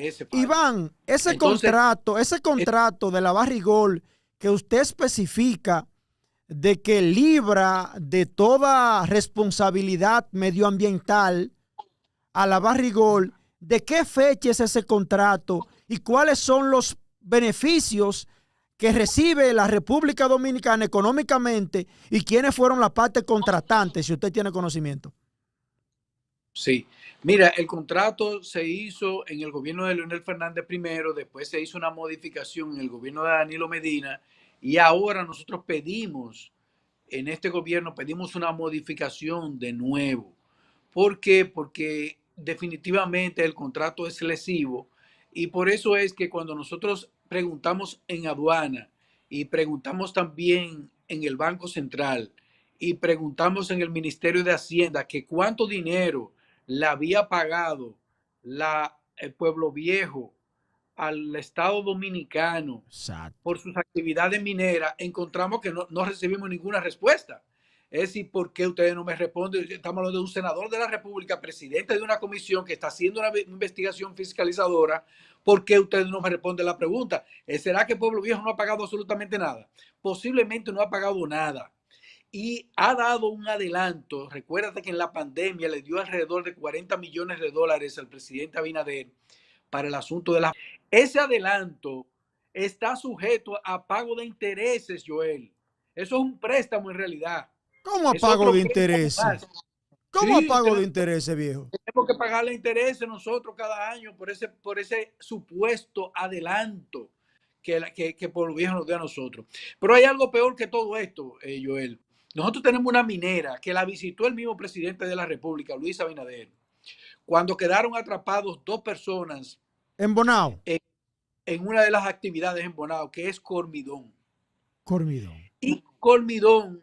ese fallo. Iván, Entonces, ese contrato de la Barrigol que usted especifica de que libra de toda responsabilidad medioambiental a la Barrigol, ¿de qué fecha es ese contrato y cuáles son los beneficios que recibe la República Dominicana económicamente y quiénes fueron las partes contratantes, si usted tiene conocimiento? sí, mira, el contrato se hizo en el gobierno de Leonel Fernández primero, después se hizo una modificación en el gobierno de Danilo Medina y ahora nosotros pedimos, en este gobierno pedimos una modificación de nuevo. ¿Por qué? Porque definitivamente el contrato es lesivo y por eso es que cuando nosotros preguntamos en aduana y preguntamos también en el Banco Central y preguntamos en el Ministerio de Hacienda que cuánto dinero le había pagado el Pueblo Viejo al Estado Dominicano Exacto. por sus actividades mineras, encontramos que no recibimos ninguna respuesta. Es decir, ¿por qué ustedes no me responden? Estamos hablando de un senador de la República, presidente de una comisión que está haciendo una investigación fiscalizadora. ¿Por qué ustedes no me responden la pregunta? ¿Será que Pueblo Viejo no ha pagado absolutamente nada? Posiblemente no ha pagado nada. Y ha dado un adelanto. Recuérdate que en la pandemia le dio alrededor de 40 millones de dólares al presidente Abinader para el asunto de la... Ese adelanto está sujeto a pago de intereses, Joel. Eso es un préstamo en realidad. ¿Cómo Es apago otro de préstamo intereses? más. ¿Cómo Sí, apago de intereses, viejo? tenemos que pagarle intereses nosotros cada año por ese supuesto adelanto que por viejo nos dio a nosotros. Pero hay algo peor que todo esto, Joel. Nosotros tenemos una minera que la visitó el mismo presidente de la República, Luis Abinader, cuando quedaron atrapados dos personas En Bonao, en, en una de las actividades en Bonao, que es Cormidón. Cormidón. Y Colmidón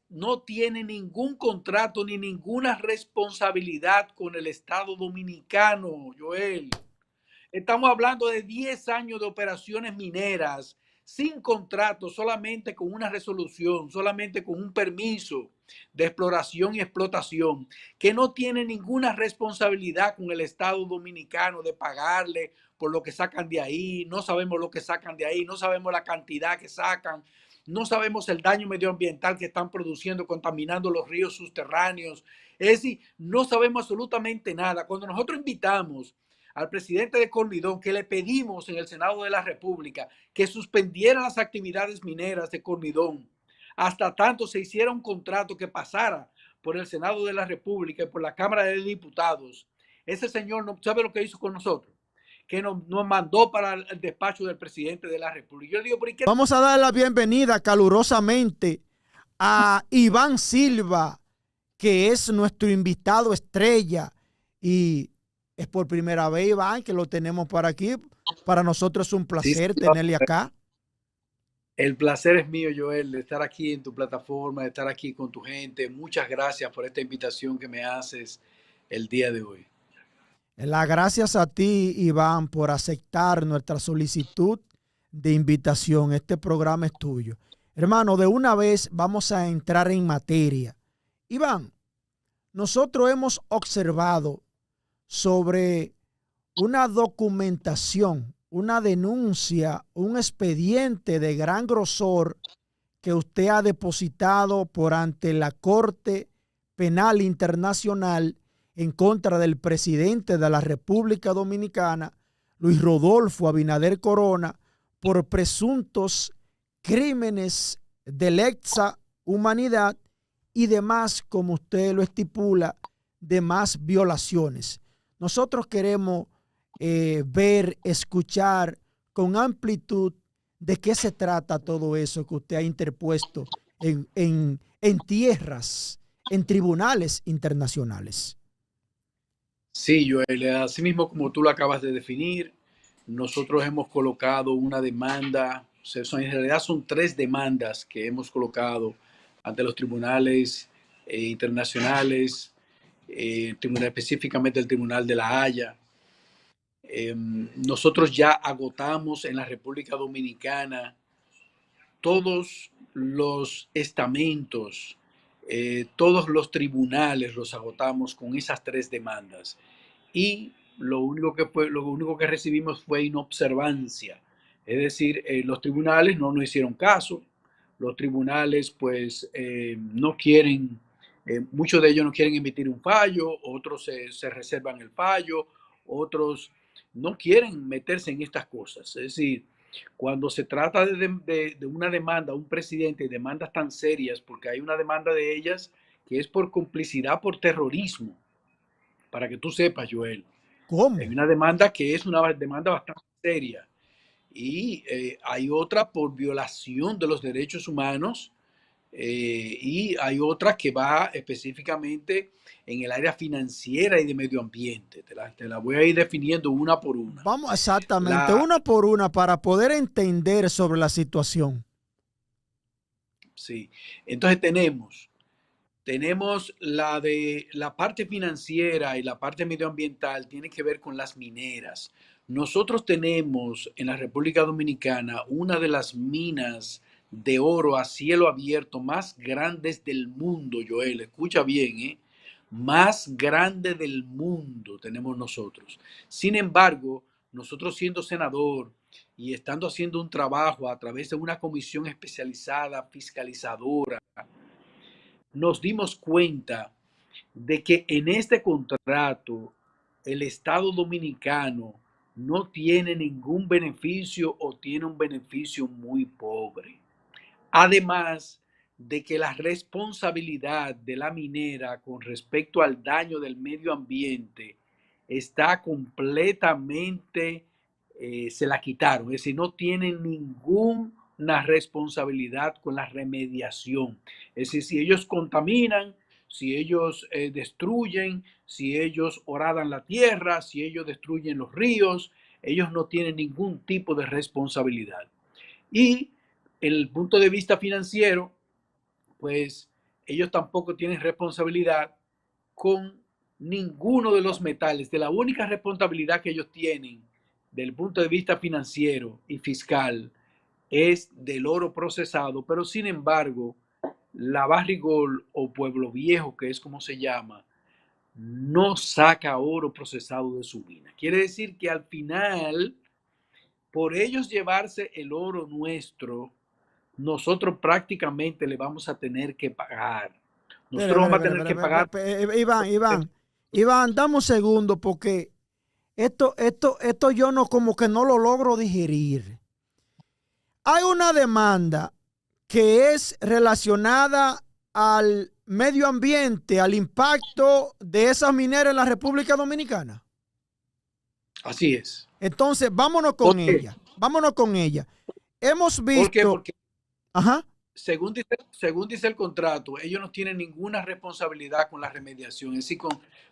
no tiene ningún contrato ni ninguna responsabilidad con el Estado Dominicano, Joel. Estamos hablando de 10 años de operaciones mineras sin contrato, solamente con una resolución, solamente con un permiso de exploración y explotación, que no tiene ninguna responsabilidad con el Estado Dominicano de pagarle por lo que sacan de ahí. No sabemos lo que sacan de ahí, no sabemos la cantidad que sacan, no sabemos el daño medioambiental que están produciendo, contaminando los ríos subterráneos. Es decir, no sabemos absolutamente nada. Cuando nosotros invitamos al presidente de Cormidón, que le pedimos en el Senado de la República que suspendiera las actividades mineras de Cormidón hasta tanto se hiciera un contrato que pasara por el Senado de la República y por la Cámara de Diputados. Ese señor no sabe lo que hizo con nosotros, que nos mandó para el despacho del presidente de la República. Yo le digo, ¿por qué? Vamos a dar la bienvenida calurosamente a Iván Silva, que es nuestro invitado estrella y es por primera vez, Iván, que lo tenemos por aquí. Para nosotros es un Sí, placer tenerle acá. el placer es mío, Joel, de estar aquí en tu plataforma, de estar aquí con tu gente. Muchas gracias por esta invitación que me haces el día de hoy. Las gracias a ti, Iván, por aceptar nuestra solicitud de invitación. Este programa es tuyo. Hermano, de una vez vamos a entrar en materia. Iván, nosotros hemos observado sobre una documentación, una denuncia, un expediente de gran grosor que usted ha depositado por ante la Corte Penal Internacional en contra del presidente de la República Dominicana, Luis Rodolfo Abinader Corona, por presuntos crímenes de lesa humanidad y demás, como usted lo estipula, demás violaciones. Nosotros queremos ver, escuchar con amplitud de qué se trata todo eso que usted ha interpuesto en tierras, en tribunales internacionales. Sí, Joel, así mismo como tú lo acabas de definir, nosotros hemos colocado una demanda, o sea, en realidad son tres demandas que hemos colocado ante los tribunales internacionales, específicamente el Tribunal de la Haya. Nosotros ya agotamos en la República Dominicana todos los estamentos, todos los tribunales los agotamos con esas tres demandas. Y lo único que recibimos fue inobservancia. Es decir, los tribunales no nos hicieron caso. Los tribunales, pues, no quieren, muchos de ellos no quieren emitir un fallo, otros se reservan el fallo, otros no quieren meterse en estas cosas. Es decir, cuando se trata de una demanda, un presidente, y demandas tan serias, porque hay una demanda de ellas que es por complicidad por terrorismo, para que tú sepas, Joel. Hay ¿Cómo? una demanda que es una demanda bastante seria y hay otra por violación de los derechos humanos y hay otra que va específicamente en el área financiera y de medio ambiente. Te la voy a ir definiendo una por una. Vamos exactamente, La, una por una, para poder entender sobre la situación. sí. Entonces tenemos la de la parte financiera y la parte medioambiental, tiene que ver con las mineras. Nosotros tenemos en la República Dominicana una de las minas de oro a cielo abierto más grandes del mundo, Joel. Escucha bien, ¿eh? Más grande del mundo tenemos nosotros. Sin embargo, nosotros siendo senador y estando haciendo un trabajo a través de una comisión especializada, fiscalizadora, nos dimos cuenta de que en este contrato el Estado dominicano no tiene ningún beneficio o tiene un beneficio muy pobre. Además de que la responsabilidad de la minera con respecto al daño del medio ambiente está completamente, se la quitaron, es decir, no tienen ninguna responsabilidad con la remediación. Es decir, si ellos contaminan, si ellos destruyen, si ellos horadan la tierra, si ellos destruyen los ríos, ellos no tienen ningún tipo de responsabilidad. Y en el punto de vista financiero, pues ellos tampoco tienen responsabilidad con ninguno de los metales. De la única responsabilidad que ellos tienen del punto de vista financiero y fiscal es del oro procesado, pero sin embargo, la Barrigol o Pueblo Viejo, que es como se llama, no saca oro procesado de su mina. Quiere decir que al final, por ellos llevarse el oro nuestro, nosotros prácticamente le vamos a tener que pagar. Espere, Nosotros espere, vamos a espere, tener espere, que espere, pagar. espere, Iván, dame un segundo porque esto yo no, como que no lo logro digerir. Hay una demanda que es relacionada al medio ambiente, al impacto de esas mineras en la República Dominicana. Así es. Entonces, vámonos ¿Por con qué? ella. Vámonos con ella. Hemos ¿Por qué? visto, Porque ajá, según dice el contrato, ellos no tienen ninguna responsabilidad con la remediación, es decir,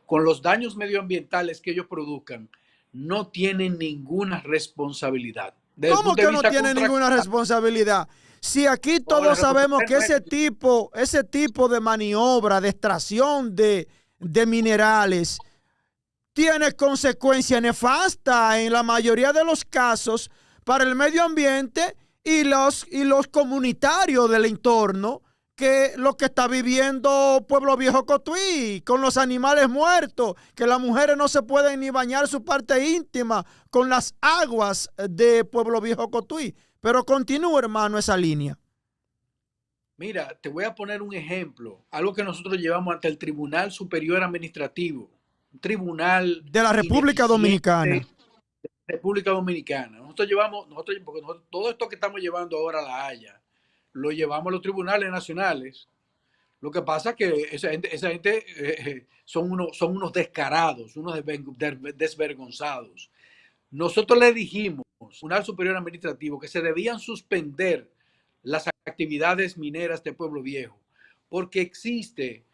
con los daños medioambientales que ellos produzcan, no tienen ninguna responsabilidad. Desde el ¿cómo punto de que no vista tiene ninguna contractual, responsabilidad? Si aquí no, la todos sabemos que responsabilidad no ese tipo de maniobra, de extracción de minerales, tiene consecuencias nefastas en la mayoría de los casos para el medio ambiente y los comunitarios del entorno, que lo que está viviendo Pueblo Viejo Cotuí, con los animales muertos, que las mujeres no se pueden ni bañar su parte íntima con las aguas de Pueblo Viejo Cotuí. Pero continúa, hermano, esa línea. Mira, te voy a poner un ejemplo, algo que nosotros llevamos ante el Tribunal Superior Administrativo, un tribunal De la República ineficiente, Dominicana. República Dominicana. Porque nosotros todo esto que estamos llevando ahora a La Haya, lo llevamos a los tribunales nacionales. Lo que pasa es que esa gente son unos descarados, unos desvergonzados. Nosotros le dijimos al Tribunal Superior Administrativo que se debían suspender las actividades mineras de Pueblo Viejo, porque existe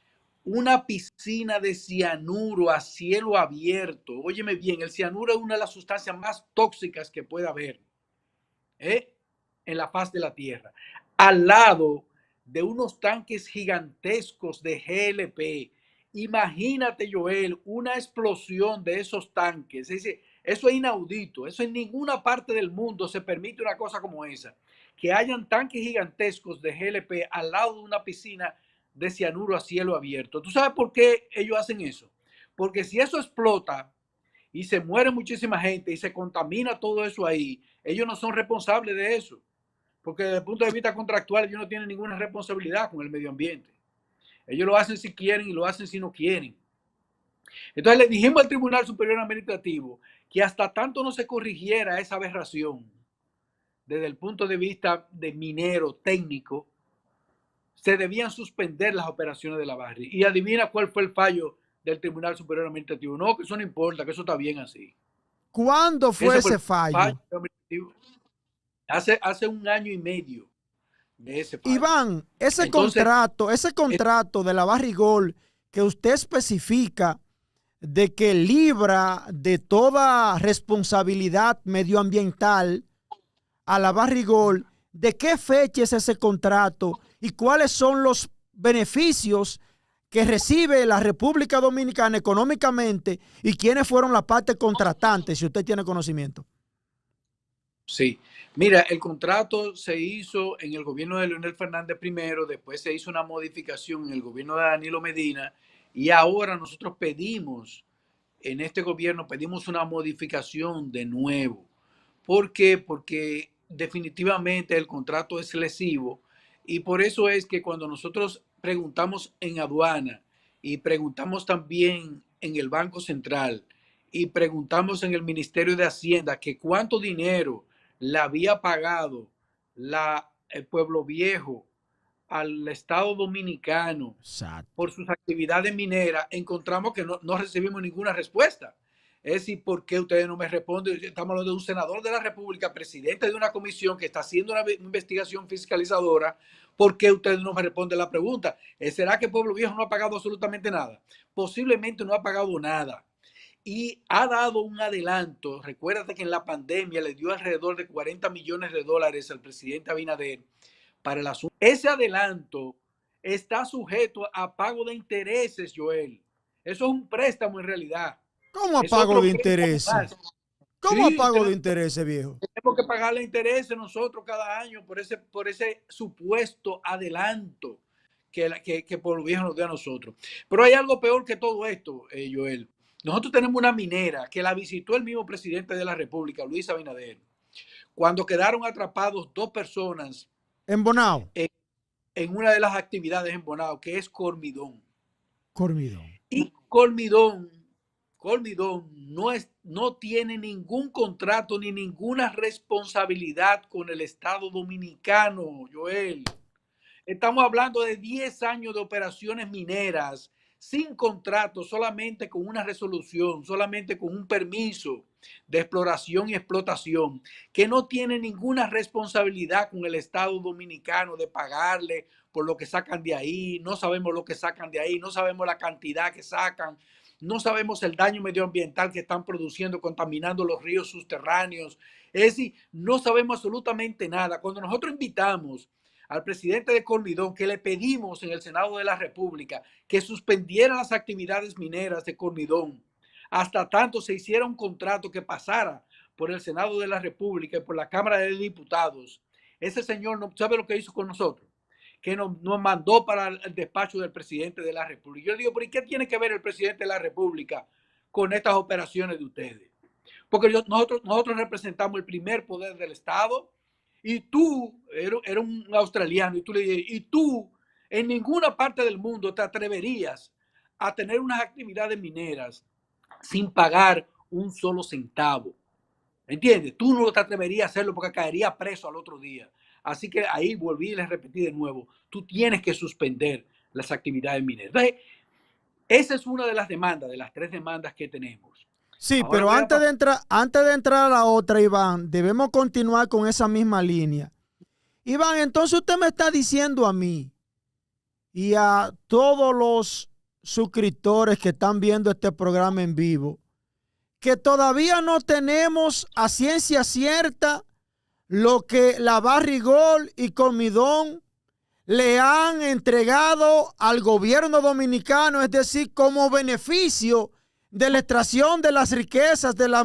una piscina de cianuro a cielo abierto. Óyeme bien, el cianuro es una de las sustancias más tóxicas que puede haber, ¿eh? En la faz de la Tierra, al lado de unos tanques gigantescos de GLP. Imagínate, Joel, una explosión de esos tanques. Eso es inaudito. Eso en ninguna parte del mundo se permite una cosa como esa. Que hayan tanques gigantescos de GLP al lado de una piscina de cianuro a cielo abierto. ¿Tú sabes por qué ellos hacen eso? Porque si eso explota y se muere muchísima gente y se contamina todo eso ahí, ellos no son responsables de eso, porque desde el punto de vista contractual ellos no tienen ninguna responsabilidad con el medio ambiente. Ellos lo hacen si quieren y lo hacen si no quieren. Entonces le dijimos al Tribunal Superior Administrativo que hasta tanto no se corrigiera esa aberración desde el punto de vista de minero técnico, se debían suspender las operaciones de la Barrick. Y adivina cuál fue el fallo del Tribunal Superior Administrativo. No, que eso no importa, que eso está bien así. ¿Cuándo fue ese fallo? Hace un año y medio de ese fallo. Iván, Entonces, ese contrato de la Barrigol que usted especifica de que libra de toda responsabilidad medioambiental a la Barrigol, ¿de qué fecha es ese contrato y cuáles son los beneficios que recibe la República Dominicana económicamente y quiénes fueron la parte contratante, si usted tiene conocimiento? Sí, mira, el contrato se hizo en el gobierno de Leonel Fernández primero, después se hizo una modificación en el gobierno de Danilo Medina y ahora nosotros pedimos, en este gobierno pedimos una modificación de nuevo. ¿Por qué? Porque definitivamente el contrato es lesivo y por eso es que cuando nosotros preguntamos en aduana y preguntamos también en el Banco Central y preguntamos en el Ministerio de Hacienda que cuánto dinero le había pagado el Pueblo Viejo al Estado Dominicano por sus actividades mineras, encontramos que no recibimos ninguna respuesta. Es decir, ¿por qué ustedes no me responden? Estamos hablando de un senador de la República, presidente de una comisión que está haciendo una investigación fiscalizadora. ¿Por qué ustedes no me responden la pregunta? ¿Será que Pueblo Viejo no ha pagado absolutamente nada? Posiblemente no ha pagado nada. Y ha dado un adelanto. Recuérdate que en la pandemia le dio alrededor de 40 millones de dólares al presidente Abinader para el asunto. Ese adelanto está sujeto a pago de intereses, Joel. Eso es un préstamo en realidad. ¿Cómo a Es pago otro de préstamo intereses? más. ¿Cómo a Sí, pago de intereses, viejo? tenemos que pagarle intereses nosotros cada año por ese supuesto adelanto que Pueblo Viejo nos dio a nosotros. Pero hay algo peor que todo esto, Joel. Nosotros tenemos una minera que la visitó el mismo presidente de la República, Luis Abinader, cuando quedaron atrapados dos personas En Bonao. En una de las actividades en Bonao, que es Cormidón. Cormidón. Y Cormidón no tiene ningún contrato ni ninguna responsabilidad con el Estado Dominicano, Joel. Estamos hablando de 10 años de operaciones mineras sin contrato, solamente con una resolución, solamente con un permiso de exploración y explotación, que no tiene ninguna responsabilidad con el Estado Dominicano de pagarle por lo que sacan de ahí. No sabemos lo que sacan de ahí, no sabemos la cantidad que sacan, no sabemos el daño medioambiental que están produciendo, contaminando los ríos subterráneos. Es decir, no sabemos absolutamente nada. Cuando nosotros invitamos al presidente de Cormidón, que le pedimos en el Senado de la República que suspendiera las actividades mineras de Cormidón hasta tanto se hiciera un contrato que pasara por el Senado de la República y por la Cámara de Diputados. Ese señor no sabe lo que hizo con nosotros, que nos mandó para el despacho del presidente de la República. Yo digo, ¿pero qué tiene que ver el presidente de la República con estas operaciones de ustedes? Porque nosotros representamos el primer poder del Estado. Y tú eres un australiano y tú le dices, y tú en ninguna parte del mundo te atreverías a tener unas actividades mineras sin pagar un solo centavo. ¿Entiendes? Tú no te atreverías a hacerlo porque caería preso al otro día. Así que ahí volví y les repetí de nuevo, tú tienes que suspender las actividades mineras. Entonces, esa es una de las demandas, de las 3 demandas que tenemos. Sí, Ahora pero antes de entrar a la otra, Iván, debemos continuar con esa misma línea. Iván, entonces usted me está diciendo a mí y a todos los suscriptores que están viendo este programa en vivo que todavía no tenemos a ciencia cierta lo que la Barrigol y Cormidón le han entregado al gobierno dominicano, es decir, como beneficio de la extracción de las riquezas de la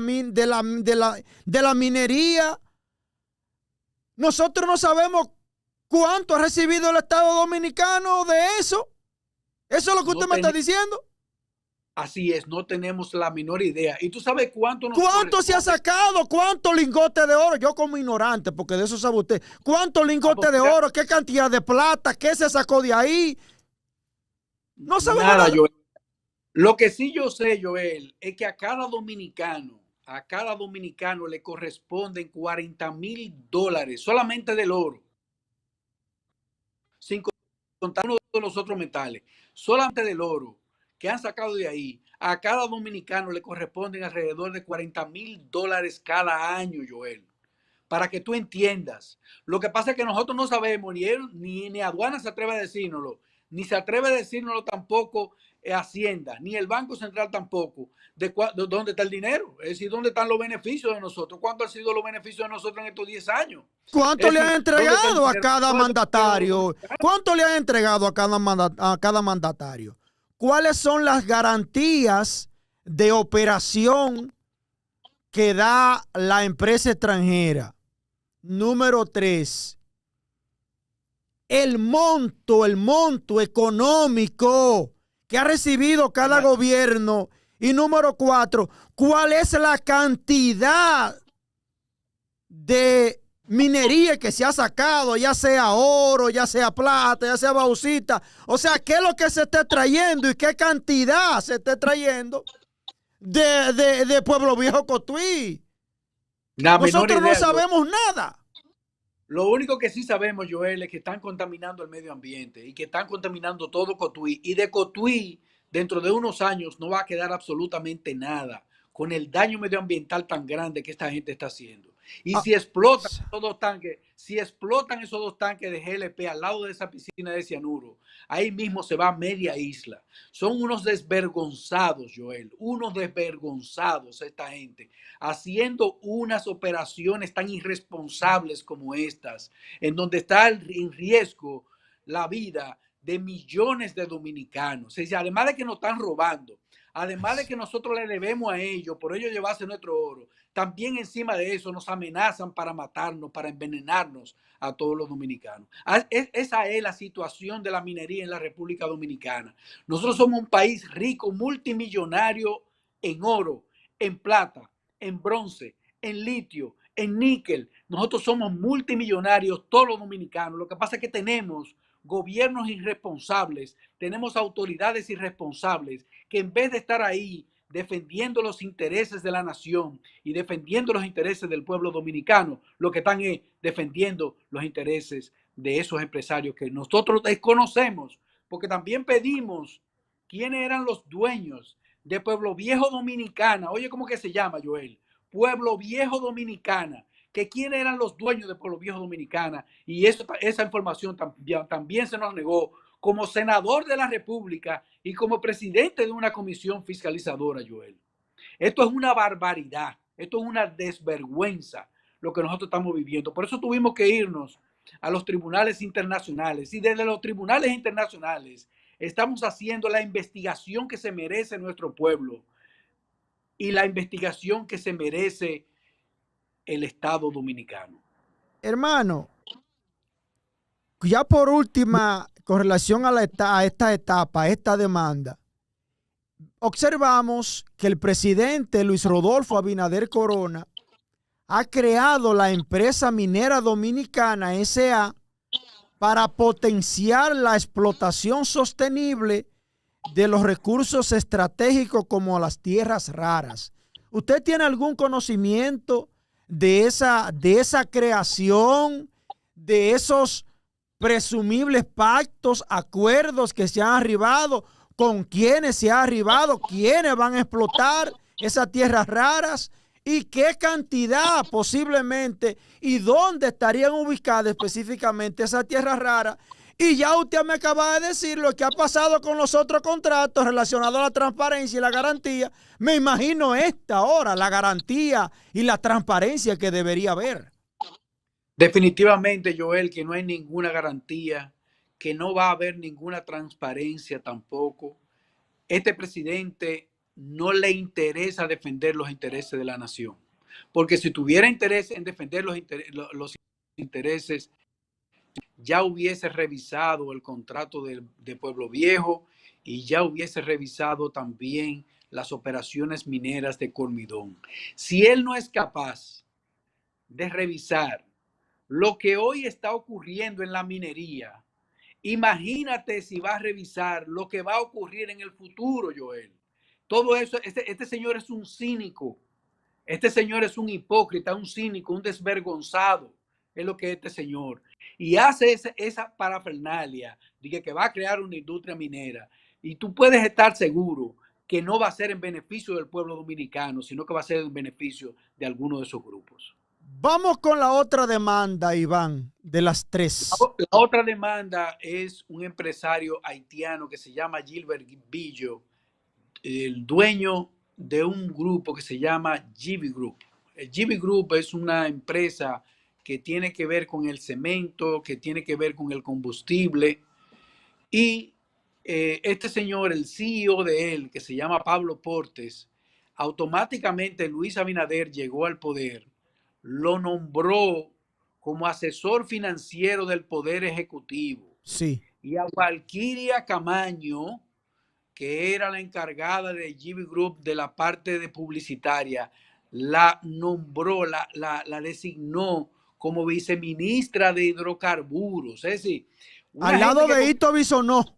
minería. Nosotros no sabemos cuánto ha recibido el Estado Dominicano de eso. ¿Eso es lo que usted me está diciendo? Así es, no tenemos la menor idea. ¿Y tú sabes cuánto nos ¿Cuánto se ha corresponde? sacado? ¿Cuántos lingotes de oro? Yo como ignorante, porque de eso sabe usted. ¿Cuántos Pues lingotes de mira, oro? ¿Qué cantidad de plata? ¿Qué se sacó de ahí? No sabemos nada, nada. Joel. Lo que sí yo sé, Joel, es que a cada dominicano le corresponden $40,000 solamente del oro, sin contar uno de los otros metales, solamente del oro que han sacado de ahí. A cada dominicano le corresponden alrededor de $40,000 cada año, Joel, para que tú entiendas. Lo que pasa es que nosotros no sabemos, ni él, ni aduana se atreve a decírnoslo, ni se atreve a decírnoslo tampoco Hacienda, ni el Banco Central tampoco, de dónde está el dinero, es decir, dónde están los beneficios de nosotros, cuánto han sido los beneficios de nosotros en estos 10 años. ¿Cuánto Es le han decir, dónde está el entregado a dinero cada del pueblo mandatario? dominicano. ¿Cuánto le han entregado a cada mandatario? ¿Cuáles son las garantías de operación que da la empresa extranjera? Número 3, el monto económico que ha recibido cada gobierno. Y número 4, ¿cuál es la cantidad de minería que se ha sacado, ya sea oro, ya sea plata, ya sea bauxita? O sea, ¿qué es lo que se está trayendo y qué cantidad se está trayendo de Pueblo Viejo, Cotuí? La menor Nosotros no idea, yo. sabemos nada. Lo único que sí sabemos, Joel, es que están contaminando el medio ambiente y que están contaminando todo Cotuí. Y de Cotuí, dentro de unos años, no va a quedar absolutamente nada con el daño medioambiental tan grande que esta gente está haciendo. Y Ah, si explotan esos dos tanques de GLP al lado de esa piscina de cianuro, ahí mismo se va media isla. Son unos desvergonzados, Joel, unos desvergonzados esta gente, haciendo unas operaciones tan irresponsables como estas, en donde está en riesgo la vida de millones de dominicanos. Es decir, además de que nos están robando, además de que nosotros le debemos a ellos por ellos llevarse nuestro oro, también encima de eso nos amenazan para matarnos, para envenenarnos a todos los dominicanos. Esa es la situación de la minería en la República Dominicana. Nosotros somos un país rico, multimillonario en oro, en plata, en bronce, en litio, en níquel. Nosotros somos multimillonarios, todos los dominicanos. Lo que pasa es que tenemos gobiernos irresponsables, tenemos autoridades irresponsables que en vez de estar ahí defendiendo los intereses de la nación y defendiendo los intereses del pueblo dominicano, lo que están es defendiendo los intereses de esos empresarios que nosotros desconocemos, porque también pedimos quiénes eran los dueños de Pueblo Viejo Dominicana. Oye, ¿cómo que se llama, Joel? Pueblo Viejo Dominicana, que quiénes eran los dueños de Pueblo Viejo Dominicana, y esa información también se nos negó como senador de la República y como presidente de una comisión fiscalizadora, Joel. Esto es una barbaridad, esto es una desvergüenza lo que nosotros estamos viviendo. Por eso tuvimos que irnos a los tribunales internacionales y desde los tribunales internacionales estamos haciendo la investigación que se merece nuestro pueblo y la investigación que se merece el Estado dominicano. hermano, ya por última, con relación a esta etapa, a esta demanda, observamos que el presidente Luis Rodolfo Abinader Corona ha creado la empresa minera dominicana S.A. para potenciar la explotación sostenible de los recursos estratégicos como las tierras raras. ¿Usted tiene algún conocimiento de esa creación, de esos presumibles pactos, acuerdos que se han arribado, con quiénes se ha arribado, quiénes van a explotar esas tierras raras y qué cantidad posiblemente y dónde estarían ubicadas específicamente esas tierras raras? Y ya usted me acaba de decir lo que ha pasado con los otros contratos relacionados a la transparencia y la garantía. Me imagino esta ahora, la garantía y la transparencia que debería haber. Definitivamente, Joel, que no hay ninguna garantía, que no va a haber ninguna transparencia tampoco. Este presidente no le interesa defender los intereses de la nación, porque si tuviera interés en defender los intereses, ya hubiese revisado el contrato de Pueblo Viejo y ya hubiese revisado también las operaciones mineras de Cormidón. Si él no es capaz de revisar lo que hoy está ocurriendo en la minería, imagínate si va a revisar lo que va a ocurrir en el futuro, Joel. Todo eso, este señor es un cínico, este señor es un hipócrita, un cínico, un desvergonzado, es lo que es este señor. Y hace esa parafernalia, de que va a crear una industria minera. Y tú puedes estar seguro que no va a ser en beneficio del pueblo dominicano, sino que va a ser en beneficio de alguno de esos grupos. Vamos con la otra demanda, Iván, de las tres. La otra demanda es un empresario haitiano que se llama Gilbert Billo, el dueño de un grupo que se llama GB Group. El GB Group es una empresa que tiene que ver con el cemento, que tiene que ver con el combustible. Y este señor, el CEO de él, que se llama Pablo Portes, automáticamente Luis Abinader llegó al poder, lo nombró como asesor financiero del Poder Ejecutivo. Sí. Y a Valquiria Camaño, que era la encargada de GB Group de la parte de publicitaria, la nombró, la designó como viceministra de hidrocarburos. Es decir, Al una gente lado que... de Ito Bisonó.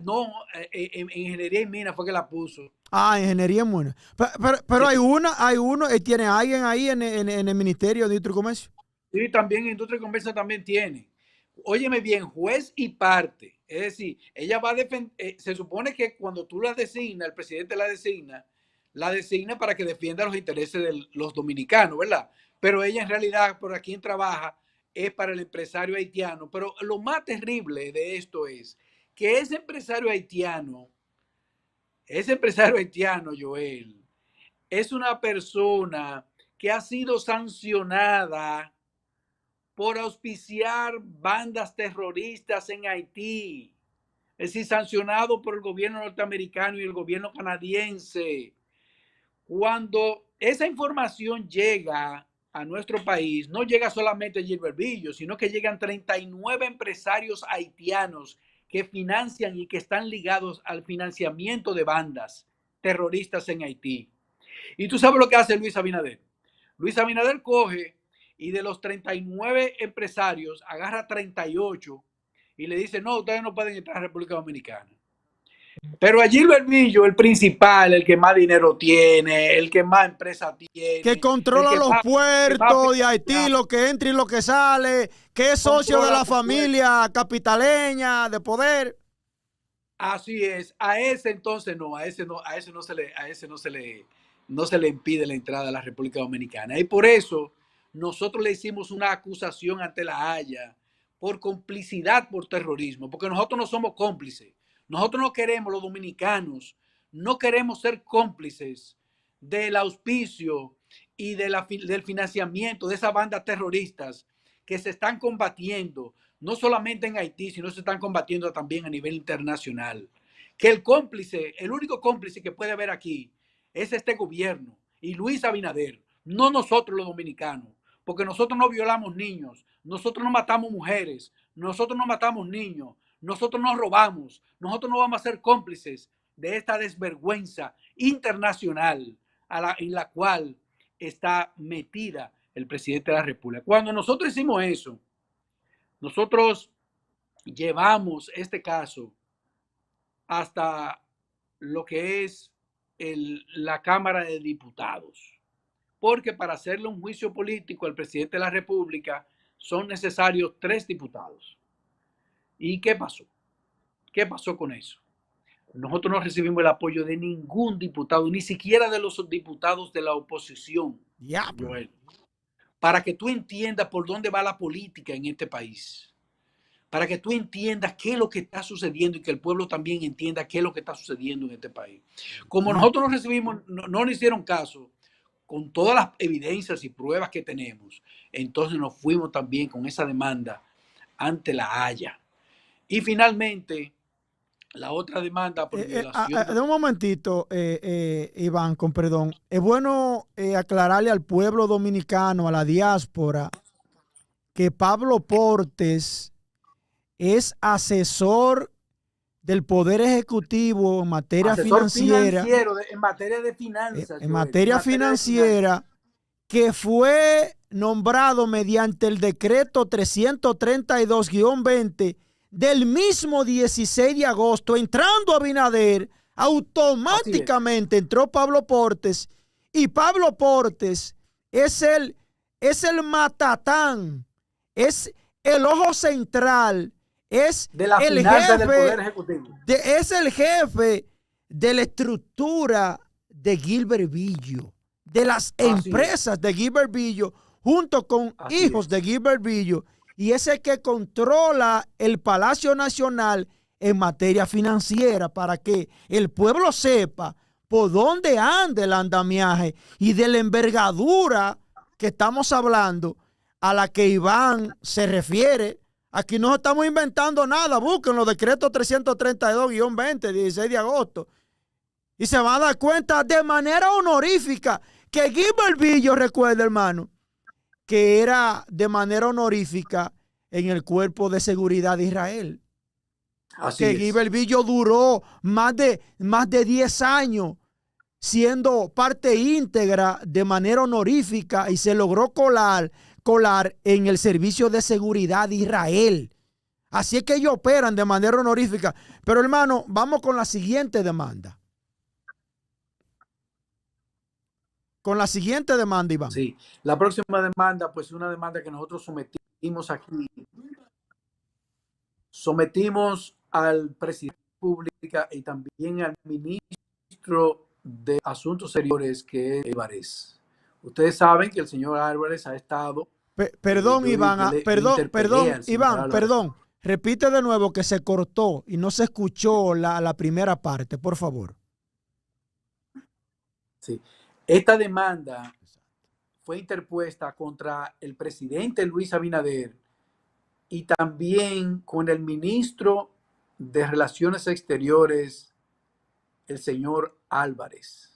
No, en ingeniería y minas fue que la puso. Ingeniería en buena. Pero Sí, hay uno, tiene alguien ahí en el Ministerio de Industria y Comercio. sí, también Industria y Comercio también tiene. Óyeme bien, juez y parte. Es decir, ella va a defender, se supone que cuando tú la designas, el presidente la designa para que defienda los intereses de los dominicanos, ¿verdad? Pero ella en realidad, por aquí trabaja, es para el empresario haitiano. Pero lo más terrible de esto es que ese empresario haitiano, Joel, es una persona que ha sido sancionada por auspiciar bandas terroristas en Haití. Es decir, sancionado por el gobierno norteamericano y el gobierno canadiense. Cuando esa información llega a nuestro país, no llega solamente Gilbert Billo, sino que llegan 39 empresarios haitianos que financian y que están ligados al financiamiento de bandas terroristas en Haití. Y tú sabes lo que hace Luis Abinader. Luis Abinader coge y de los 39 empresarios agarra 38 y le dice, no, ustedes no pueden entrar a República Dominicana. Pero allí lo Hermillo, el principal, el que más dinero tiene, el que más empresa Que tiene, el controla los que más puertos de Haití, lo que entra y lo que sale, que es socio de controla la los puertos. familia capitaleña de poder. Así es, a ese entonces no, no se le impide la entrada a la República Dominicana. Y por eso nosotros le hicimos una acusación ante la Haya por complicidad por terrorismo, porque nosotros no somos cómplices. Nosotros no queremos, los dominicanos, no queremos ser cómplices del auspicio y del financiamiento de esas bandas terroristas que se están combatiendo no solamente en Haití, sino se están combatiendo también a nivel internacional. Que el cómplice, el único cómplice que puede haber aquí es este gobierno y Luis Abinader, no nosotros los dominicanos, porque nosotros no violamos niños, nosotros no matamos mujeres, nosotros no matamos niños, nosotros no robamos, nosotros no vamos a ser cómplices de esta desvergüenza internacional en la cual está metida el presidente de la República. Cuando nosotros hicimos eso, nosotros llevamos este caso hasta lo que es la Cámara de Diputados, porque para hacerle un juicio político al presidente de la República son necesarios 3 diputados. ¿Y qué pasó? ¿Qué pasó con eso? Nosotros no recibimos el apoyo de ningún diputado, ni siquiera de los diputados de la oposición, Diablo. Joel, para que tú entiendas por dónde va la política en este país, para que tú entiendas qué es lo que está sucediendo y que el pueblo también entienda qué es lo que está sucediendo en este país. Como nosotros no recibimos, no nos hicieron caso, con todas las evidencias y pruebas que tenemos, entonces nos fuimos también con esa demanda ante la Haya. Y finalmente, la otra demanda por violación. De un momentito, Iván, con perdón. Es bueno aclararle al pueblo dominicano, a la diáspora, que Pablo Portes es asesor del Poder Ejecutivo en materia Asesor financiera, financiero en materia de finanzas, en Joel, en materia materia de finanzas. financiera, que fue nombrado mediante el decreto 332-20 del mismo 16 de agosto, entrando Abinader, Así es. automáticamente entró Pablo Portes, y Pablo Portes es el matatán, es el ojo central, es De la el finanza del Poder jefe, Ejecutivo. es el jefe de la estructura de Gilbert Billo, de las Así es. empresas de Gilbert Billo, junto con Así hijos de es. Gilbert Billo, y es el que controla el Palacio Nacional en materia financiera, para que el pueblo sepa por dónde anda el andamiaje y de la envergadura que estamos hablando, a la que Iván se refiere. Aquí no estamos inventando nada. Busquen los decretos 332-20, 16 de agosto, y se van a dar cuenta de manera honorífica que Gilbert Billo, recuerda, hermano, que era de manera honorífica en el Cuerpo de Seguridad de Israel. Que Así es. Gilbert Billo duró más de 10 años siendo parte íntegra de manera honorífica, y se logró colar en el Servicio de Seguridad de Israel. Así es que ellos operan de manera honorífica. Pero hermano, vamos con la siguiente demanda. Con la siguiente demanda, Iván. Sí. La próxima demanda, pues una demanda que nosotros sometimos aquí. Sometimos al presidente de la República y también al ministro de Asuntos Exteriores, que es Álvarez. Ustedes saben que el señor Álvarez ha estado, Perdón, Iván, yo interpelé al señor Iván, Álvarez. perdón. Repite de nuevo, que se cortó y no se escuchó la primera parte, por favor. Sí. Esta demanda fue interpuesta contra el presidente Luis Abinader y también con el ministro de Relaciones Exteriores, el señor Álvarez.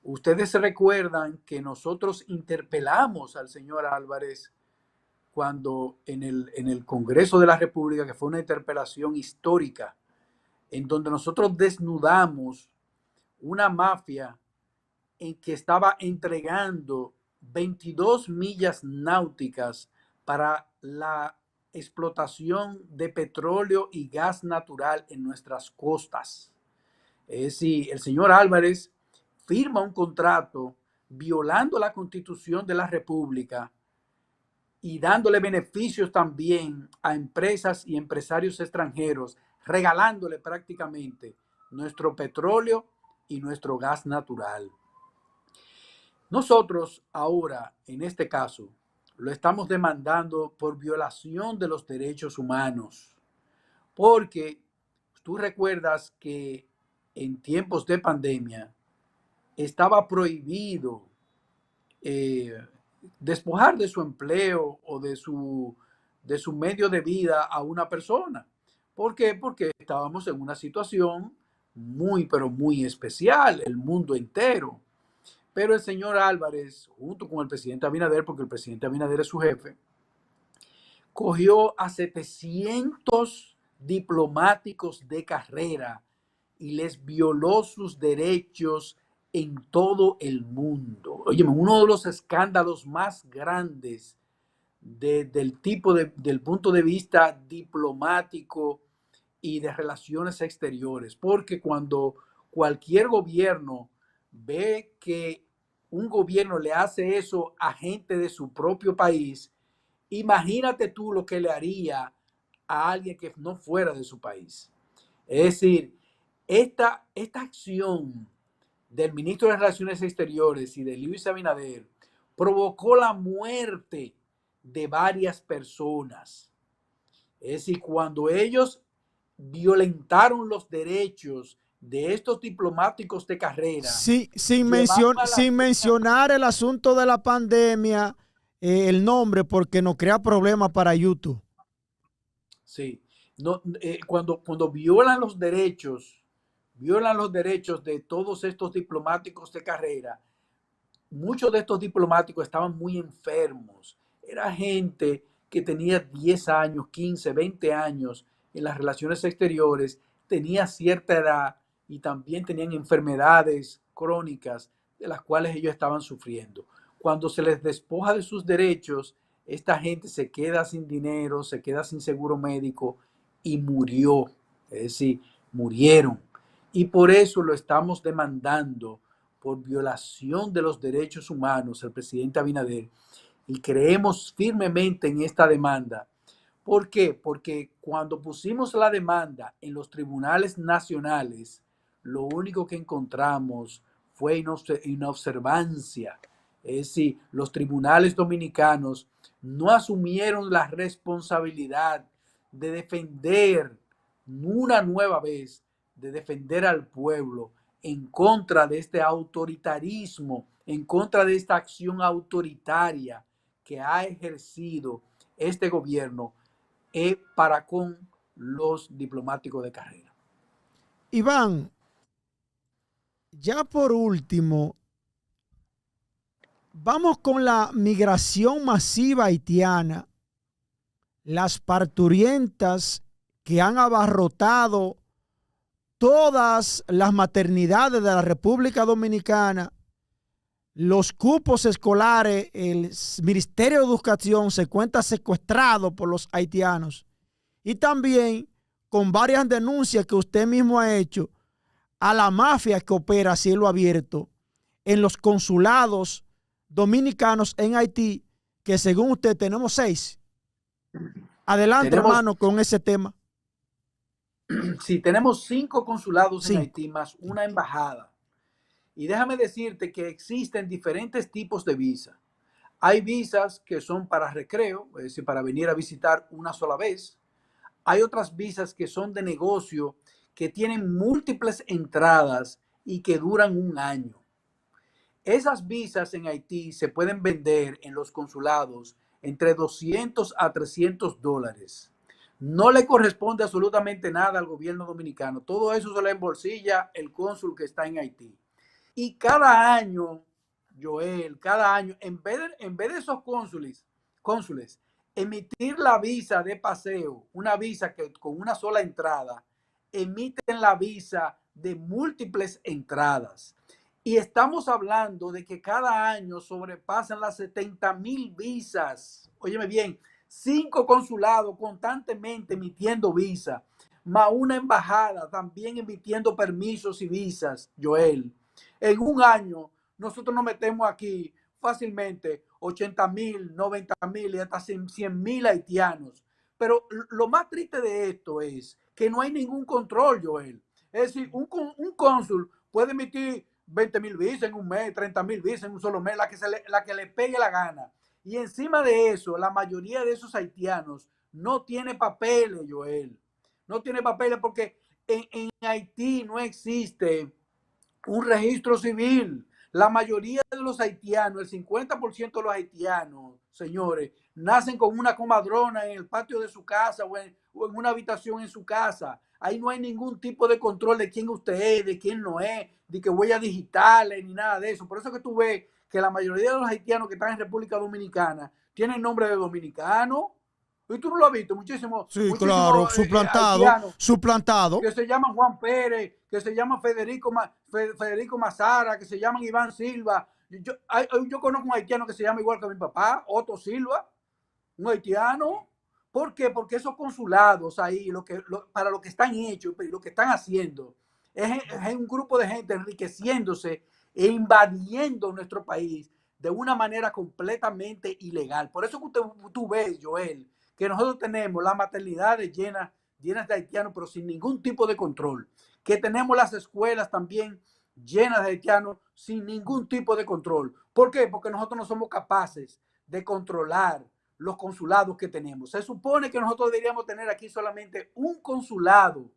Ustedes se recuerdan que nosotros interpelamos al señor Álvarez cuando en el Congreso de la República, que fue una interpelación histórica, en donde nosotros desnudamos una mafia en que estaba entregando 22 millas náuticas para la explotación de petróleo y gas natural en nuestras costas. Es decir, el señor Álvarez firma un contrato violando la Constitución de la República y dándole beneficios también a empresas y empresarios extranjeros, regalándole prácticamente nuestro petróleo y nuestro gas natural. Nosotros ahora, en este caso, lo estamos demandando por violación de los derechos humanos, porque tú recuerdas que en tiempos de pandemia estaba prohibido despojar de su empleo o de su medio de vida a una persona. ¿Por qué? Porque estábamos en una situación muy, pero muy especial, el mundo entero. Pero el señor Álvarez, junto con el presidente Abinader, porque el presidente Abinader es su jefe, cogió a 700 diplomáticos de carrera y les violó sus derechos en todo el mundo. Oye, uno de los escándalos más grandes del punto de vista diplomático y de relaciones exteriores, porque cuando cualquier gobierno ve que un gobierno le hace eso a gente de su propio país, imagínate tú lo que le haría a alguien que no fuera de su país. Es decir, esta acción del ministro de Relaciones Exteriores y de Luis Abinader provocó la muerte de varias personas. Es decir, cuando ellos violentaron los derechos de estos diplomáticos de carrera, Sí, llevaron a la sin cena. mencionar el asunto de la pandemia, el nombre, porque nos crea problemas para YouTube. Sí, no, cuando violan los derechos de todos estos diplomáticos de carrera, muchos de estos diplomáticos estaban muy enfermos. Era gente que tenía 10 años, 15, 20 años en las relaciones exteriores tenía cierta edad y también tenían enfermedades crónicas de las cuales ellos estaban sufriendo. Cuando se les despoja de sus derechos, esta gente se queda sin dinero, se queda sin seguro médico y murió. Es decir, murieron. Y por eso lo estamos demandando por violación de los derechos humanos, el presidente Abinader. Y creemos firmemente en esta demanda. ¿Por qué? Porque cuando pusimos la demanda en los tribunales nacionales, lo único que encontramos fue inobservancia. Es decir, los tribunales dominicanos no asumieron la responsabilidad de defender una nueva vez, de defender al pueblo en contra de este autoritarismo, en contra de esta acción autoritaria que ha ejercido este gobierno para con los diplomáticos de carrera. Iván, ya por último, vamos con la migración masiva haitiana, las parturientas que han abarrotado todas las maternidades de la República Dominicana, los cupos escolares, el Ministerio de Educación se cuenta secuestrado por los haitianos y también con varias denuncias que usted mismo ha hecho a la mafia que opera a cielo abierto en los consulados dominicanos en Haití, que según usted tenemos 6. Adelante, hermano, con ese tema. Sí, tenemos 5 consulados en 5. Haití más una embajada. Y déjame decirte que existen diferentes tipos de visas. Hay visas que son para recreo, es decir, para venir a visitar una sola vez. Hay otras visas que son de negocio, que tienen múltiples entradas y que duran un año. Esas visas en Haití se pueden vender en los consulados entre $200 a $300. No le corresponde absolutamente nada al gobierno dominicano. Todo eso se lo embolsilla el cónsul que está en Haití. Y cada año, Joel, cada año, en vez de esos cónsules, emitir la visa de paseo, una visa que con una sola entrada, emiten la visa de múltiples entradas. Y estamos hablando de que cada año sobrepasan las 70,000 visas. Óyeme bien, 5 consulados constantemente emitiendo visas, más una embajada también emitiendo permisos y visas, Joel. En un año, nosotros nos metemos aquí fácilmente 80,000, 90,000 y hasta 100,000 haitianos. Pero lo más triste de esto es que no hay ningún control, Joel. Es decir, un cónsul puede emitir 20,000 visas en un mes, 30,000 visas en un solo mes, la que le pegue la gana. Y encima de eso, la mayoría de esos haitianos no tiene papeles, Joel. No tiene papeles porque en Haití no existe un registro civil. La mayoría de los haitianos, el 50% de los haitianos, señores, nacen con una comadrona en el patio de su casa o en una habitación en su casa. Ahí no hay ningún tipo de control de quién usted es, de quién no es, de que huellas digitales, ni nada de eso. Por eso que tú ves que la mayoría de los haitianos que están en República Dominicana tienen nombre de dominicano. Y tú no lo has visto, muchísimo, Sí, claro, muchísimo suplantado, haitianos suplantado. que se llaman Juan Pérez, que se llaman Federico Mazara, que se llaman Iván Silva. Yo conozco un haitiano que se llama igual que mi papá, Otto Silva, un haitiano. ¿Por qué? Porque esos consulados ahí, para lo que están hechos, lo que están haciendo, es un grupo de gente enriqueciéndose e invadiendo nuestro país de una manera completamente ilegal. Por eso que tú ves, Joel, que nosotros tenemos las maternidades llenas de haitianos, pero sin ningún tipo de control. Que tenemos las escuelas también llenas de haitianos sin ningún tipo de control. ¿Por qué? Porque nosotros no somos capaces de controlar los consulados que tenemos. Se supone que nosotros deberíamos tener aquí solamente un consulado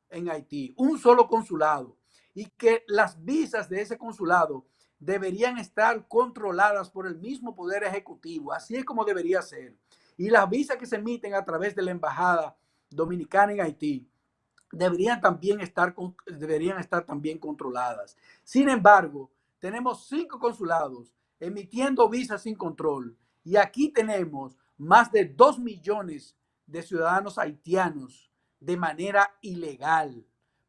en Haití, un solo consulado, y que las visas de ese consulado deberían estar controladas por el mismo Poder Ejecutivo. Así es como debería ser. Y las visas que se emiten a través de la Embajada Dominicana en Haití deberían estar también controladas. Sin embargo, tenemos 5 consulados emitiendo visas sin control y aquí tenemos más de 2 millones de ciudadanos haitianos de manera ilegal.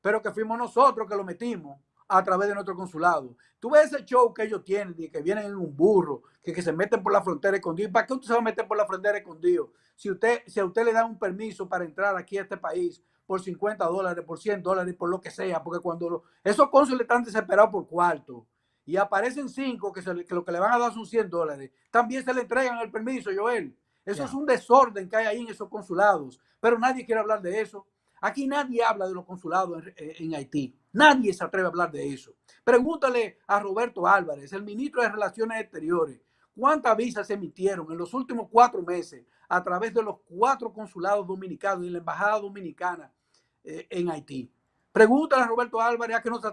pero que fuimos nosotros que lo metimos a través de nuestro consulado. Tú ves ese show que ellos tienen, que vienen en un burro, que se meten por la frontera escondido. ¿Para qué usted se va a meter por la frontera escondido? Si a usted le dan un permiso para entrar aquí a este país por $50, por $100, por lo que sea, porque cuando esos cónsules están desesperados por cuarto y aparecen 5 que lo que le van a dar son $100, también se le entregan el permiso, Joel. Eso es un desorden que hay ahí en esos consulados, pero nadie quiere hablar de eso. Aquí nadie habla de los consulados en Haití. Nadie se atreve a hablar de eso. Pregúntale a Roberto Álvarez, el ministro de Relaciones Exteriores, cuántas visas se emitieron en los últimos 4 meses a través de los 4 consulados dominicanos y la embajada dominicana en Haití. Pregúntale a Roberto Álvarez, a que no se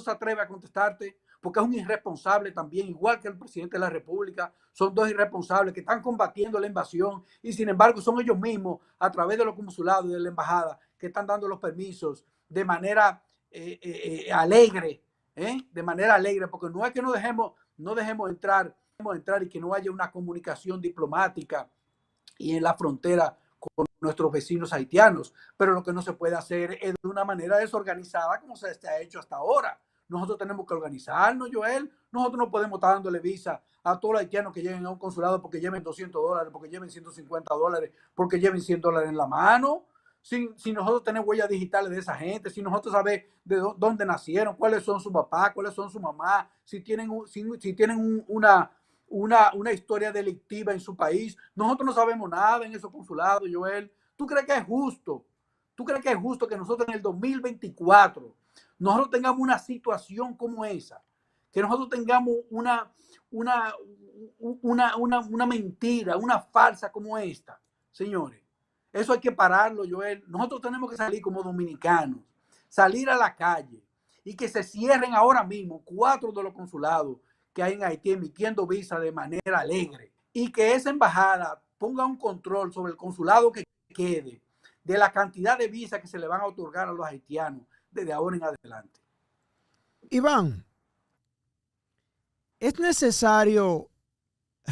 atreve a contestarte, porque es un irresponsable también, igual que el presidente de la República. Son 2 irresponsables que están combatiendo la invasión y sin embargo son ellos mismos, a través de los consulados y de la embajada, que están dando los permisos de manera alegre, de manera alegre, porque no es que no dejemos entrar y que no haya una comunicación diplomática y en la frontera con nuestros vecinos haitianos, pero lo que no se puede hacer es de una manera desorganizada como se ha hecho hasta ahora. Nosotros tenemos que organizarnos, Joel. Nosotros no podemos estar dándole visa a todos los haitianos que lleguen a un consulado porque lleven $200, porque lleven $150, porque lleven $100 en la mano. Si nosotros tenemos huellas digitales de esa gente, si nosotros sabemos de dónde nacieron, cuáles son sus papás, cuáles son sus mamás, si tienen una historia delictiva en su país. Nosotros no sabemos nada en esos consulados, Joel. ¿Tú crees que es justo? ¿Tú crees que es justo que nosotros en el 2024 nosotros tengamos una situación como esa? Que nosotros tengamos una mentira, una farsa como esta, señores. Eso hay que pararlo, Joel. Nosotros tenemos que salir como dominicanos, salir a la calle y que se cierren ahora mismo 4 de los consulados que hay en Haití emitiendo visa de manera alegre y que esa embajada ponga un control sobre el consulado que quede de la cantidad de visas que se le van a otorgar a los haitianos desde ahora en adelante. Iván, es necesario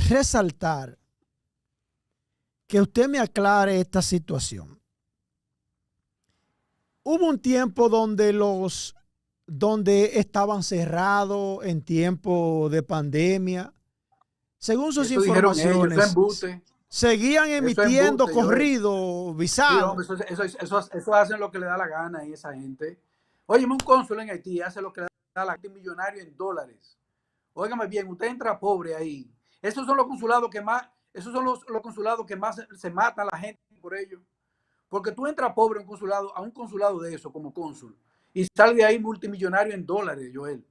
resaltar que usted me aclare esta situación. Hubo un tiempo donde estaban cerrados en tiempo de pandemia. Según sus informaciones, seguían emitiendo corrido, visado. Sí, eso hacen lo que le da la gana a esa gente. Óyeme, un cónsul en Haití hace lo que le da la gente, millonario en dólares. Óigame bien, usted entra pobre ahí. Esos son los consulados que más, se mata a la gente por ellos. Porque tú entras pobre a un consulado de eso como cónsul y sale de ahí multimillonario en dólares, Joel.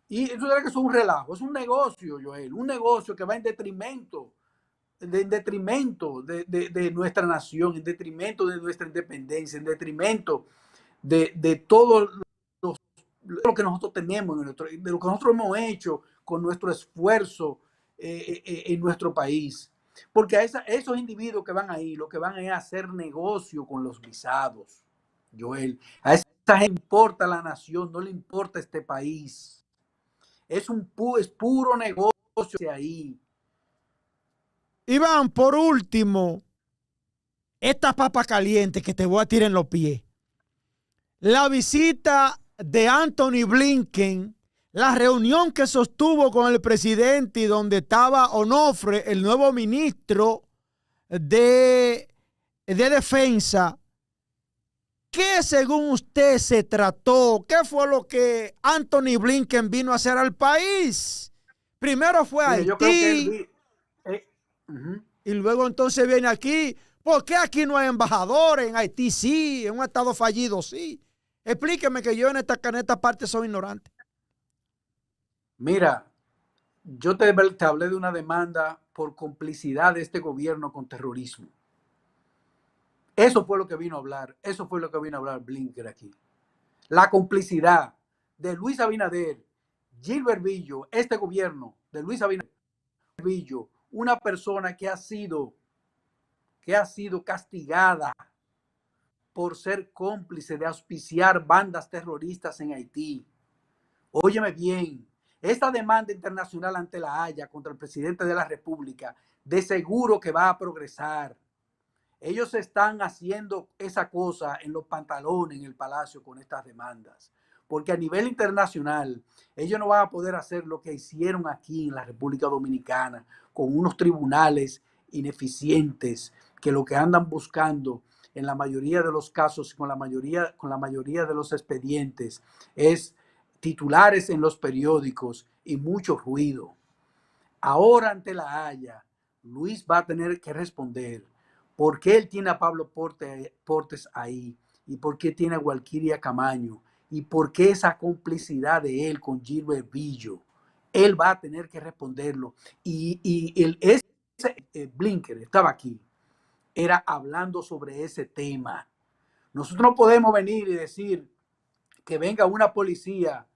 Y eso es que es un relajo, es un negocio, Joel, un negocio que va en detrimento de nuestra nación, en detrimento de nuestra independencia, en detrimento de todo lo que nosotros tenemos, de lo que nosotros hemos hecho con nuestro esfuerzo en nuestro país. Porque a esos individuos que van ahí, lo que van es a hacer negocio con los visados, Joel. A esa gente le importa la nación, no le importa este país. Es puro negocio ahí. Iván, por último, esta papa caliente que te voy a tirar en los pies. La visita de Anthony Blinken, la reunión que sostuvo con el presidente y donde estaba Onofre, el nuevo ministro de Defensa. ¿Qué según usted se trató? ¿Qué fue lo que Anthony Blinken vino a hacer al país? Primero fue a Haití y luego entonces viene aquí. ¿Por qué aquí no hay embajadores? En Haití sí, en un estado fallido sí. Explíqueme, que yo en esta parte soy ignorante. Mira, yo te hablé de una demanda por complicidad de este gobierno con terrorismo. Eso fue lo que vino a hablar. Eso fue lo que vino a hablar Blinken aquí. La complicidad de Luis Abinader, Gilbert Billo, este gobierno de Luis Abinader Billo, una persona que ha sido castigada por ser cómplice de auspiciar bandas terroristas en Haití. Óyeme bien, esta demanda internacional ante la Haya contra el presidente de la República de seguro que va a progresar. Ellos están haciendo esa cosa en los pantalones en el Palacio con estas demandas. Porque a nivel internacional, ellos no van a poder hacer lo que hicieron aquí en la República Dominicana, con unos tribunales ineficientes que lo que andan buscando en la mayoría de los casos, con la mayoría de los expedientes, es titulares en los periódicos y mucho ruido. Ahora ante la Haya, Luis va a tener que responder por qué él tiene a Pablo Portes ahí y por qué tiene a Walquiria Camaño y por qué esa complicidad de él con Gilbert Billo. Él va a tener que responderlo. Ese Blinker estaba aquí, era hablando sobre ese tema. Nosotros no podemos venir y decir que venga una policía,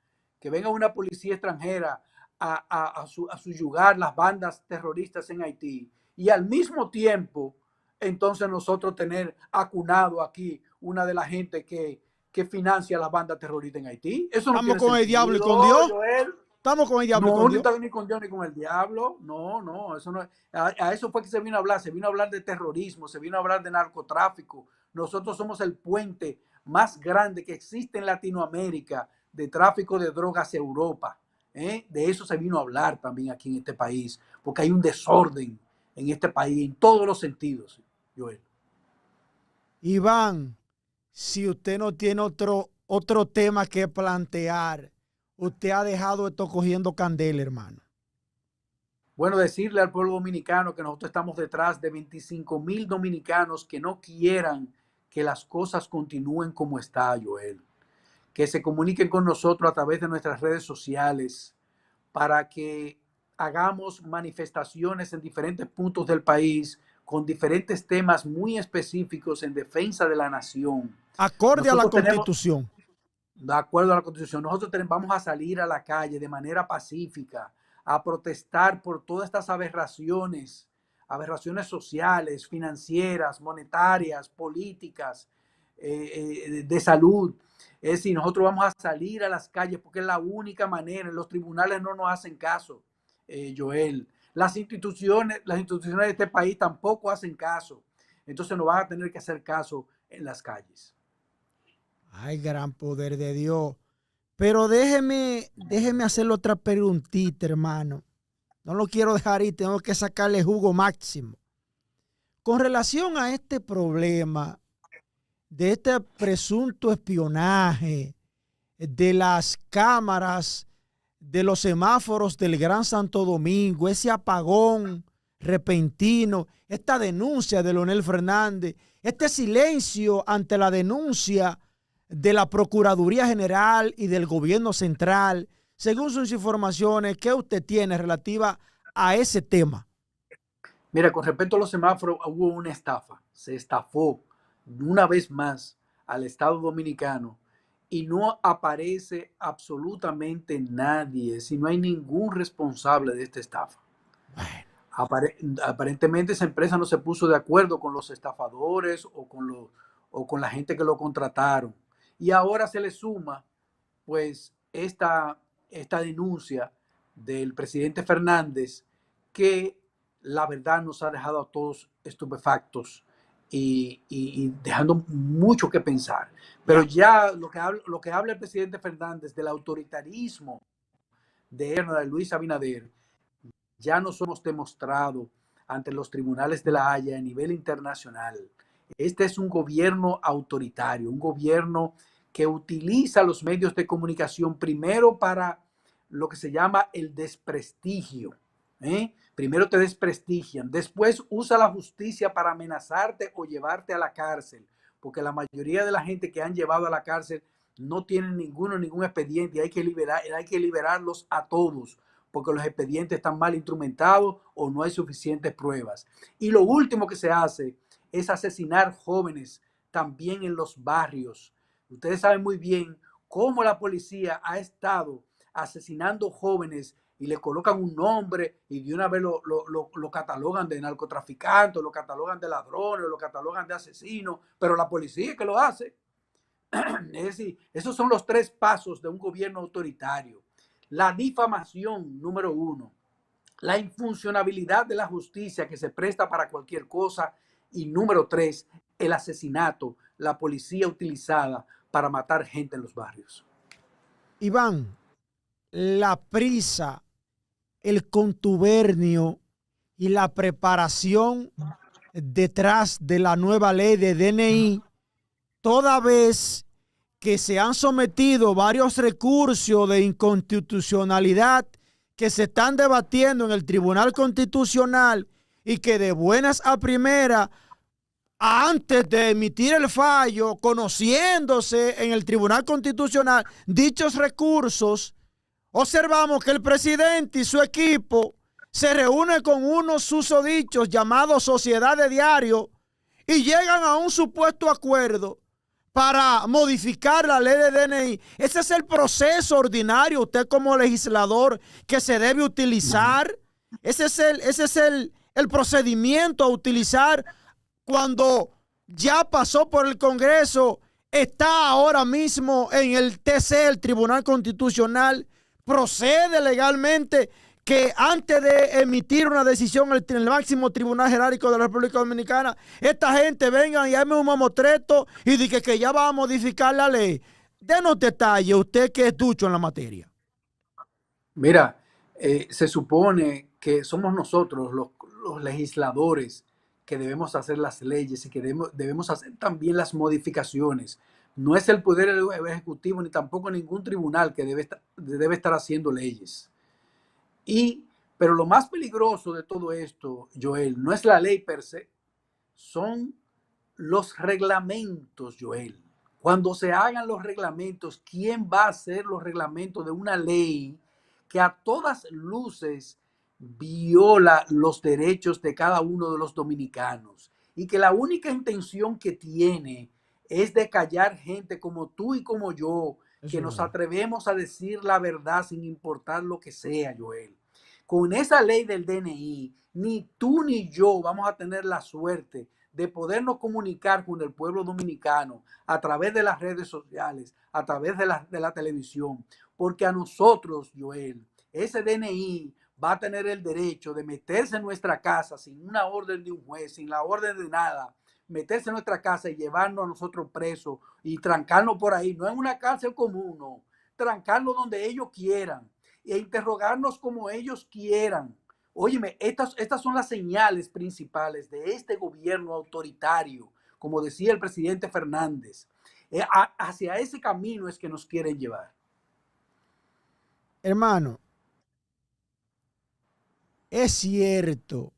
extranjera a subyugar las bandas terroristas en Haití y al mismo tiempo entonces nosotros tener acunado aquí una de las gente que financia las bandas terroristas en Haití. Eso no Estamos tiene con el diablo y sentido, con Dios. Joel. Estamos con el diablo y No, con ni Dios. está ni con Dios ni con el diablo. No, no, eso no. A eso fue que se vino a hablar. Se vino a hablar de terrorismo, se vino a hablar de narcotráfico. Nosotros somos el puente más grande que existe en Latinoamérica de tráfico de drogas hacia Europa. De eso se vino a hablar también aquí en este país, porque hay un desorden en este país en todos los sentidos, Joel. Iván, si usted no tiene otro tema que plantear, usted ha dejado esto cogiendo candela, hermano. Bueno, decirle al pueblo dominicano que nosotros estamos detrás de 25,000 dominicanos que no quieran que las cosas continúen como está, Joel. Que se comuniquen con nosotros a través de nuestras redes sociales para que hagamos manifestaciones en diferentes puntos del país con diferentes temas muy específicos en defensa de la nación. Acorde a la Nosotros tenemos, Constitución. de acuerdo a la Constitución, vamos a salir a la calle de manera pacífica a protestar por todas estas aberraciones sociales, financieras, monetarias, políticas, de salud. Es decir, nosotros vamos a salir a las calles porque es la única manera. Los tribunales no nos hacen caso, Joel. Las instituciones de este país tampoco hacen caso. Entonces nos van a tener que hacer caso en las calles. Ay, gran poder de Dios. Pero déjeme hacerle otra preguntita, hermano. No lo quiero dejar ir, tengo que sacarle jugo máximo. Con relación a este problema de este presunto espionaje de las cámaras, de los semáforos del Gran Santo Domingo, ese apagón repentino, esta denuncia de Leonel Fernández, este silencio ante la denuncia de la Procuraduría General y del Gobierno Central, según sus informaciones, ¿qué usted tiene relativa a ese tema? Mira, con respecto a los semáforos, hubo una estafa. Se estafó una vez más al Estado Dominicano y no aparece absolutamente nadie, si no hay ningún responsable de esta estafa. Aparentemente esa empresa no se puso de acuerdo con los estafadores o con la gente que lo contrataron. Y ahora se le suma pues esta denuncia del presidente Fernández que la verdad nos ha dejado a todos estupefactos y dejando mucho que pensar. Pero ya lo que habla el presidente Fernández del autoritarismo de Luis Abinader, ya nos hemos demostrado ante los tribunales de la Haya a nivel internacional. Este es un gobierno autoritario, un gobierno que utiliza los medios de comunicación primero para lo que se llama el desprestigio. Primero te desprestigian, después usa la justicia para amenazarte o llevarte a la cárcel, porque la mayoría de la gente que han llevado a la cárcel no tienen ningún expediente y hay que liberarlos a todos porque los expedientes están mal instrumentados o no hay suficientes pruebas. Y lo último que se hace es asesinar jóvenes también en los barrios. Ustedes saben muy bien cómo la policía ha estado asesinando jóvenes y le colocan un nombre y de una vez lo catalogan de narcotraficante, lo catalogan de ladrones, lo catalogan de asesinos, pero la policía es que lo hace. Es decir, esos son los 3 pasos de un gobierno autoritario. La difamación, número 1. La infuncionabilidad de la justicia que se presta para cualquier cosa Y número 3, el asesinato, la policía utilizada para matar gente en los barrios. Iván, la prisa, el contubernio y la preparación detrás de la nueva ley de DNI, toda vez que se han sometido varios recursos de inconstitucionalidad que se están debatiendo en el Tribunal Constitucional y que de buenas a primeras, antes de emitir el fallo, conociéndose en el Tribunal Constitucional dichos recursos, observamos que el presidente y su equipo se reúnen con unos susodichos llamados sociedad de diario y llegan a un supuesto acuerdo para modificar la ley de DNI. Ese es el proceso ordinario, usted como legislador, que se debe utilizar. Ese es el procedimiento a utilizar cuando ya pasó por el Congreso, está ahora mismo en el TC, el Tribunal Constitucional. Procede legalmente que antes de emitir una decisión en el máximo tribunal jerárquico de la República Dominicana, esta gente venga y hazme un mamotreto y diga que ya va a modificar la ley. Denos detalles, usted que es ducho en la materia. Mira, se supone que somos nosotros los legisladores que debemos hacer las leyes y que debemos hacer también las modificaciones. No es el Poder Ejecutivo ni tampoco ningún tribunal que debe estar haciendo leyes. Pero lo más peligroso de todo esto, Joel, no es la ley per se, son los reglamentos, Joel. Cuando se hagan los reglamentos, ¿quién va a hacer los reglamentos de una ley que a todas luces viola los derechos de cada uno de los dominicanos y que la única intención que tiene es de callar gente como tú y como yo, que nos atrevemos a decir la verdad sin importar lo que sea, Joel? Con esa ley del DNI, ni tú ni yo vamos a tener la suerte de podernos comunicar con el pueblo dominicano a través de las redes sociales, a través de la televisión, porque a nosotros, Joel, ese DNI va a tener el derecho de meterse en nuestra casa sin una orden de un juez, sin la orden de nada, meterse en nuestra casa y llevarnos a nosotros presos y trancarnos por ahí, no en una cárcel común, no, trancarnos donde ellos quieran e interrogarnos como ellos quieran. Óyeme, estas son las señales principales de este gobierno autoritario, como decía el presidente Fernández. Hacia ese camino es que nos quieren llevar. Hermano, es cierto,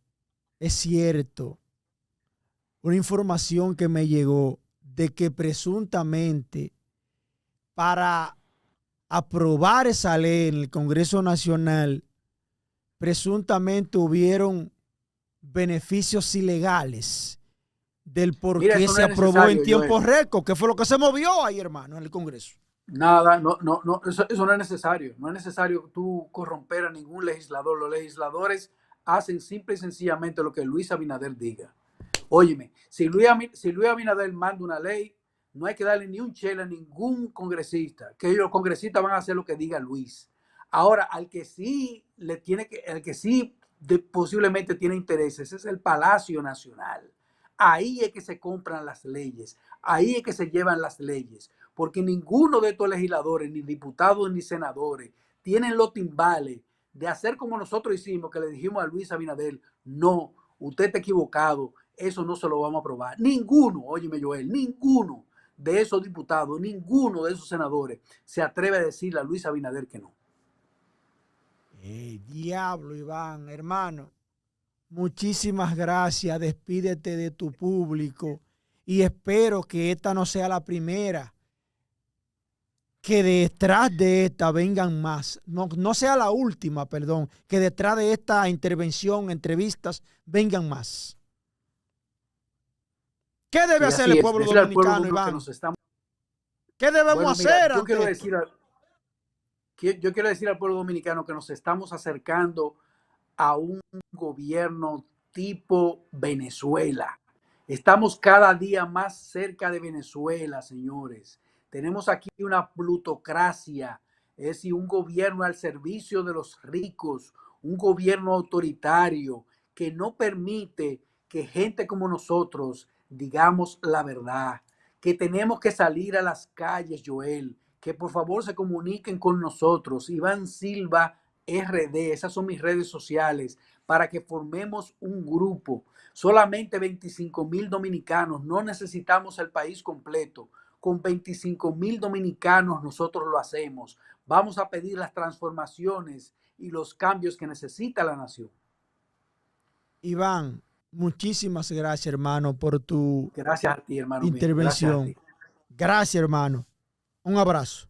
una información que me llegó de que presuntamente para aprobar esa ley en el Congreso Nacional, presuntamente hubieron beneficios ilegales del por Mira, qué eso no se es aprobó en necesario, tiempo Joel. récord, que fue lo que se movió ahí, hermano, en el Congreso. Nada, no, eso no es necesario. No es necesario tú corromper a ningún legislador. Los legisladores hacen simple y sencillamente lo que Luis Abinader diga. Óyeme, si Luis Abinader manda una ley, no hay que darle ni un chela a ningún congresista, que los congresistas van a hacer lo que diga Luis. Ahora, al que sí posiblemente tiene intereses es el Palacio Nacional. Ahí es que se compran las leyes, ahí es que se llevan las leyes, porque ninguno de estos legisladores, ni diputados ni senadores, tienen los timbales de hacer como nosotros hicimos, que le dijimos a Luis Abinader, no, usted está equivocado, eso no se lo vamos a aprobar. Ninguno, óyeme Joel, ninguno de esos diputados, ninguno de esos senadores se atreve a decirle a Luis Abinader que no. Diablo, Iván, hermano. Muchísimas gracias. Despídete de tu público y espero que esta no sea la primera. Que detrás de esta vengan más. No sea la última, perdón. Que detrás de esta intervención, entrevistas, vengan más. ¿Qué debe hacer el pueblo dominicano, Iván? ¿Qué debemos hacer? Yo quiero decir al pueblo dominicano que nos estamos acercando a un gobierno tipo Venezuela. Estamos cada día más cerca de Venezuela, señores. Tenemos aquí una plutocracia, es decir, un gobierno al servicio de los ricos, un gobierno autoritario que no permite que gente como nosotros digamos la verdad, que tenemos que salir a las calles, Joel, que por favor se comuniquen con nosotros. Iván Silva RD, esas son mis redes sociales, para que formemos un grupo. Solamente 25,000 dominicanos, no necesitamos el país completo. Con 25,000 dominicanos nosotros lo hacemos. Vamos a pedir las transformaciones y los cambios que necesita la nación. Iván, muchísimas gracias, hermano, por tu Gracias a ti, hermano mío. Gracias a intervención. ti. Gracias, hermano. Un abrazo.